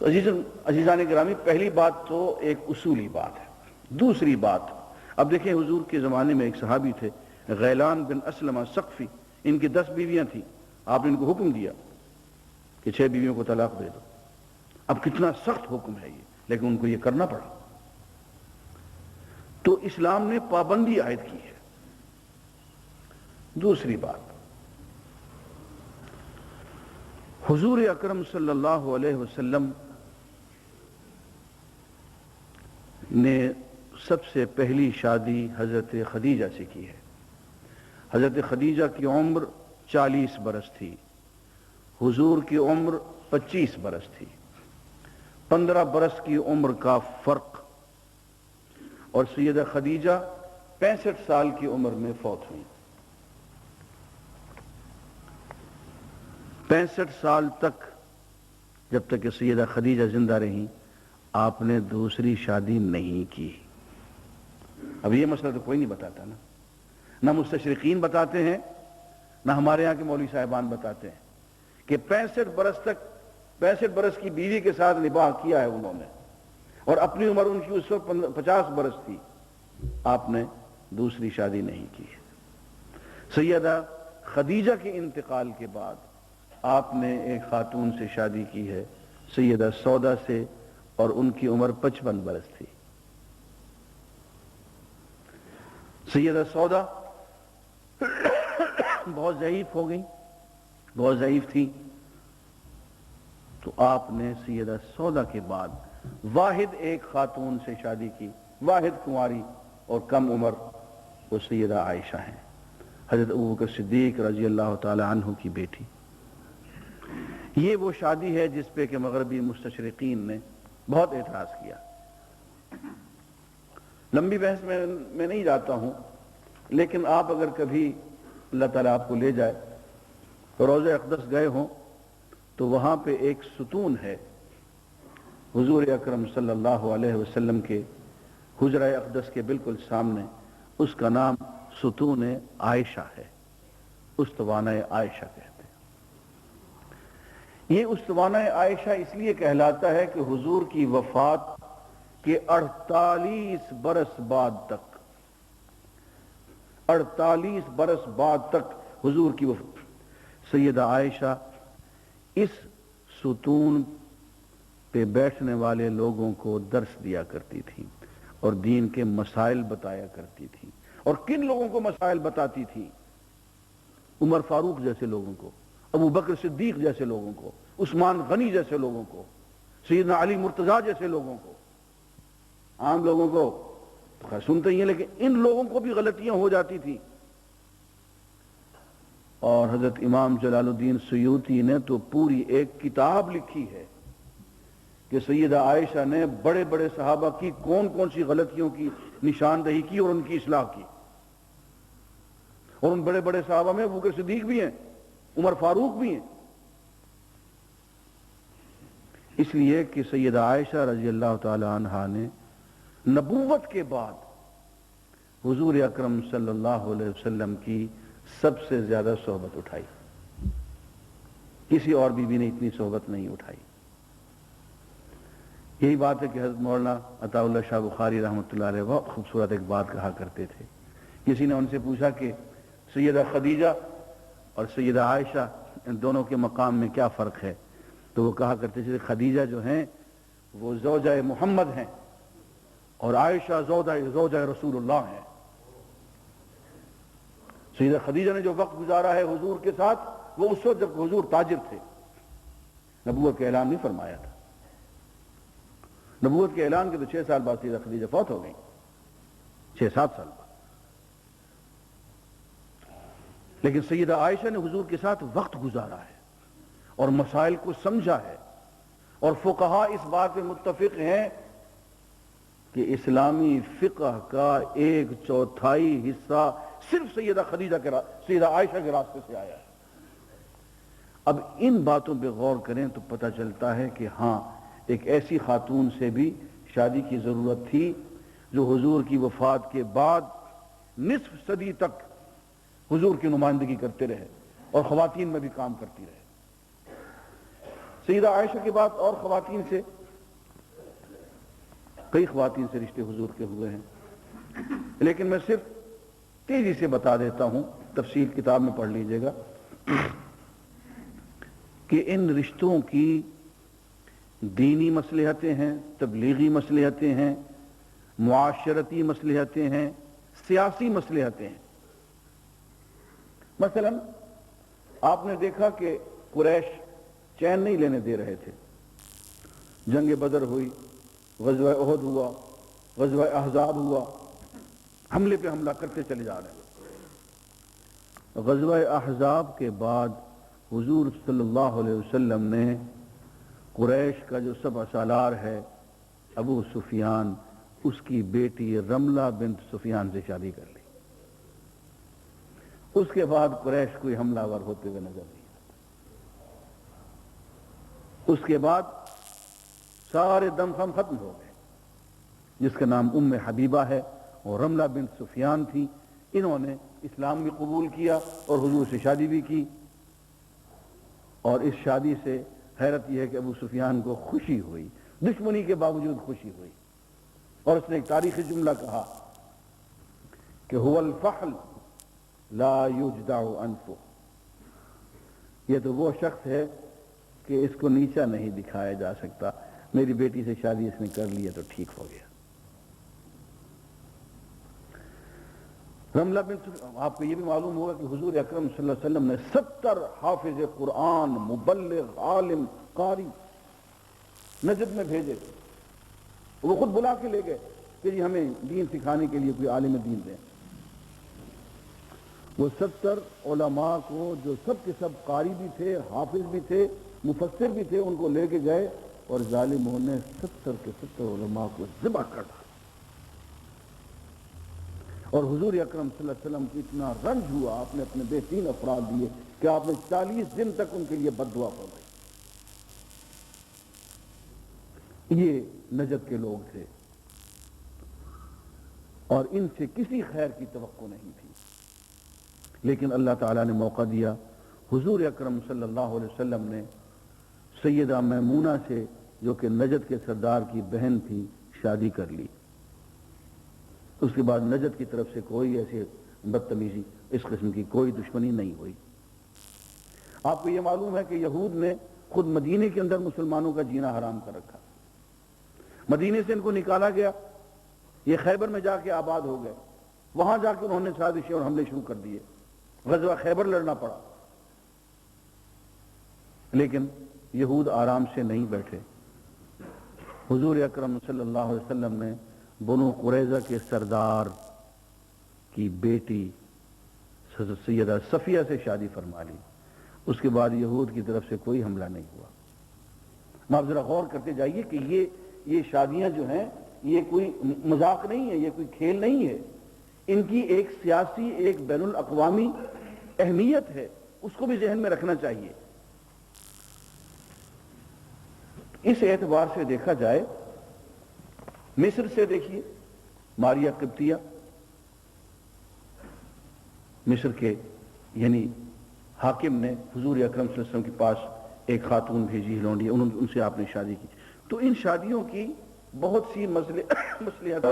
تو عزیزان گرامی، پہلی بات تو ایک اصولی بات ہے۔ دوسری بات، اب دیکھیں حضور کے زمانے میں ایک صحابی تھے غیلان بن اسلم ثقفی، ان کی 10 بیویاں تھیں، آپ نے ان کو حکم دیا کہ 6 بیویوں کو طلاق دے دو۔ اب کتنا سخت حکم ہے یہ، لیکن ان کو یہ کرنا پڑا۔ تو اسلام نے پابندی عائد کی ہے۔ دوسری بات، حضور اکرم صلی اللہ علیہ وسلم نے سب سے پہلی شادی حضرت خدیجہ سے کی ہے۔ حضرت خدیجہ کی عمر 40 برس تھی، حضور کی عمر 25 برس تھی، 15 برس کی عمر کا فرق، اور سیدہ خدیجہ 65 سال کی عمر میں فوت ہوئی۔ 65 سال تک جب تک کہ سیدہ خدیجہ زندہ رہیں، آپ نے دوسری شادی نہیں کی۔ اب یہ مسئلہ تو کوئی نہیں بتاتا نا، نہ مستشرقین بتاتے ہیں، نہ ہمارے یہاں کے مولوی صاحبان بتاتے ہیں کہ 65 برس کی بیوی کے ساتھ نباہ کیا ہے انہوں نے، اور اپنی عمر ان کی اس وقت 50 برس تھی، آپ نے دوسری شادی نہیں کی ہے۔ سیدہ خدیجہ کے انتقال کے بعد آپ نے ایک خاتون سے شادی کی ہے، سیدہ سودا سے، اور ان کی عمر 55 برس تھی۔ سیدہ سودا بہت ضعیف ہو گئی، بہت ضعیف تھی، تو آپ نے سیدہ سودا کے بعد واحد ایک خاتون سے شادی کی، واحد کنواری اور کم عمر، وہ سیدہ عائشہ ہیں، حضرت ابوبکر صدیق رضی اللہ تعالی عنہ کی بیٹی۔ یہ وہ شادی ہے جس پہ کہ مغربی مستشرقین نے بہت اعتراض کیا۔ لمبی بحث میں نہیں جاتا ہوں، لیکن آپ اگر کبھی اللہ تعالیٰ آپ کو لے جائے تو روضہ اقدس گئے ہوں تو وہاں پہ ایک ستون ہے حضور اکرم صلی اللہ علیہ وسلم کے حجرہ اقدس کے بالکل سامنے، اس کا نام ستون عائشہ ہے، استوانہ عائشہ کہتے ہیں۔ یہ استوانہ عائشہ اس لیے کہلاتا ہے کہ حضور کی وفات کے 48 برس بعد تک، 48 برس بعد تک حضور کی وفات، سیدہ عائشہ اس ستون پہ بیٹھنے والے لوگوں کو درس دیا کرتی تھی اور دین کے مسائل بتایا کرتی تھی۔ اور کن لوگوں کو مسائل بتاتی تھی؟ عمر فاروق جیسے لوگوں کو، ابو بکر صدیق جیسے لوگوں کو، عثمان غنی جیسے لوگوں کو، سیدنا علی مرتضیٰ جیسے لوگوں کو۔ عام لوگوں کو تو خیر سنتے ہی ہیں، لیکن ان لوگوں کو بھی غلطیاں ہو جاتی تھی۔ اور حضرت امام جلال الدین سیوطی نے تو پوری ایک کتاب لکھی ہے کہ سیدہ عائشہ نے بڑے بڑے صحابہ کی کون کون سی غلطیوں کی نشاندہی کی اور ان کی اصلاح کی، اور ان بڑے بڑے صحابہ میں ابو بکر صدیق بھی ہیں، عمر فاروق بھی ہیں، اس لیے کہ سیدہ عائشہ رضی اللہ تعالی عنہا نے نبوت کے بعد حضور اکرم صلی اللہ علیہ وسلم کی سب سے زیادہ صحبت اٹھائی، کسی اور بیوی نے اتنی صحبت نہیں اٹھائی۔ یہی بات ہے کہ حضرت مولانا عطا اللہ شاہ بخاری رحمۃ اللہ علیہ بہت خوبصورت ایک بات کہا کرتے تھے۔ کسی نے ان سے پوچھا کہ سیدہ خدیجہ اور سیدہ عائشہ ان دونوں کے مقام میں کیا فرق ہے، تو وہ کہا کرتے تھے خدیجہ جو ہیں وہ زوجہ محمد ہیں اور عائشہ زوجہ رسول اللہ ہیں۔ سیدہ خدیجہ نے جو وقت گزارا ہے حضور کے ساتھ، وہ اس وقت جب حضور تاجر تھے، نبوت کا اعلان نہیں فرمایا تھا۔ نبوت کے اعلان کے تو 6 سال بعد سیدہ خدیجہ فوت ہو گئی، 6-7 سال بعد۔ لیکن سیدہ عائشہ نے حضور کے ساتھ وقت گزارا ہے اور مسائل کو سمجھا ہے، اور فقہاء اس بات پہ متفق ہیں کہ اسلامی فقہ کا 1/4 حصہ صرف سیدہ عائشہ کے راستے سے آیا ہے۔ اب ان باتوں پہ غور کریں تو پتہ چلتا ہے کہ ہاں ایک ایسی خاتون سے بھی شادی کی ضرورت تھی جو حضور کی وفات کے بعد نصف صدی تک حضور کی نمائندگی کرتے رہے اور خواتین میں بھی کام کرتی رہے۔ سیدہ عائشہ کے بعد اور خواتین سے، کئی خواتین سے رشتے حضور کے ہوئے ہیں، لیکن میں صرف تیزی سے بتا دیتا ہوں، تفصیل کتاب میں پڑھ لیجئے گا کہ ان رشتوں کی دینی مصلحتیں ہیں، تبلیغی مصلحتیں ہیں، معاشرتی مصلحتیں ہیں، سیاسی مصلحتیں ہیں۔ مثلا آپ نے دیکھا کہ قریش چین نہیں لینے دے رہے تھے، جنگ بدر ہوئی، غزوہ احد ہوا، غزوہ احزاب ہوا، حملے پہ حملہ کرتے چلے جا رہے ہیں۔ غزوہ احزاب کے بعد حضور صلی اللہ علیہ وسلم نے قریش کا جو سبع سالار ہے ابو سفیان، اس کی بیٹی رملہ بنت سفیان سے شادی کر لی۔ اس کے بعد قریش کوئی حملہ آور ہوتے ہوئے نظر نہیں آتا۔ اس کے بعد سارے دم خم ختم ہو گئے۔ جس کا نام ام حبیبہ ہے اور رملہ بنت سفیان تھی، انہوں نے اسلام بھی قبول کیا اور حضور سے شادی بھی کی، اور اس شادی سے حیرت یہ ہے کہ ابو سفیان کو خوشی ہوئی، دشمنی کے باوجود خوشی ہوئی، اور اس نے ایک تاریخی جملہ کہا کہ هو الفحل لا یجدع انفہ، یہ تو وہ شخص ہے کہ اس کو نیچا نہیں دکھایا جا سکتا، میری بیٹی سے شادی اس نے کر لی ہے تو ٹھیک ہو گیا۔ رملہ بن آپ کو یہ بھی معلوم ہوگا کہ حضور اکرم صلی اللہ علیہ وسلم نے 70 حافظ قرآن، مبلغ، عالم، قاری نجد میں بھیجے تھے، وہ خود بلا کے لے گئے کہ جی ہمیں دین سکھانے کے لیے کوئی عالم دین دیں۔ وہ 70 علماء کو، جو سب کے سب قاری بھی تھے، حافظ بھی تھے، مفسر بھی تھے، ان کو لے کے گئے اور ظالموں نے 70 کے 70 علماء کو ذبح کر ڈالا۔ اور حضور اکرم صلی اللہ علیہ وسلم کو اتنا رنج ہوا، آپ نے اپنے بہترین افراد دیے کہ آپ نے 40 دن تک ان کے لیے بد دعا فرمائی۔ یہ نجد کے لوگ تھے اور ان سے کسی خیر کی توقع نہیں تھی، لیکن اللہ تعالیٰ نے موقع دیا۔ حضور اکرم صلی اللہ علیہ وسلم نے سیدہ میمونہ سے، جو کہ نجد کے سردار کی بہن تھی، شادی کر لی۔ اس کے بعد نجد کی طرف سے کوئی ایسی بدتمیزی، اس قسم کی کوئی دشمنی نہیں ہوئی۔ آپ کو یہ معلوم ہے کہ یہود نے خود مدینے کے اندر مسلمانوں کا جینا حرام کر رکھا، مدینے سے ان کو نکالا گیا، یہ خیبر میں جا کے آباد ہو گئے، وہاں جا کے انہوں نے سازشیں اور حملے شروع کر دیے، غزوہ خیبر لڑنا پڑا۔ لیکن یہود آرام سے نہیں بیٹھے، حضور اکرم صلی اللہ علیہ وسلم نے بنو قریظہ کے سردار کی بیٹی سیدہ صفیہ سے شادی فرما لی۔ اس کے بعد یہود کی طرف سے کوئی حملہ نہیں ہوا۔ آپ ذرا غور کرتے جائیے کہ یہ شادیاں جو ہیں، یہ کوئی مذاق نہیں ہے، یہ کوئی کھیل نہیں ہے، ان کی ایک سیاسی، ایک بین الاقوامی اہمیت ہے، اس کو بھی ذہن میں رکھنا چاہیے۔ اس اعتبار سے دیکھا جائے، مصر سے دیکھیے ماریہ قبطیہ، مصر کے یعنی حاکم نے حضور اکرم صلی اللہ علیہ وسلم کے پاس ایک خاتون بھیجی لونڈی، ان سے آپ نے شادی کی۔ تو ان شادیوں کی بہت سی مصلحت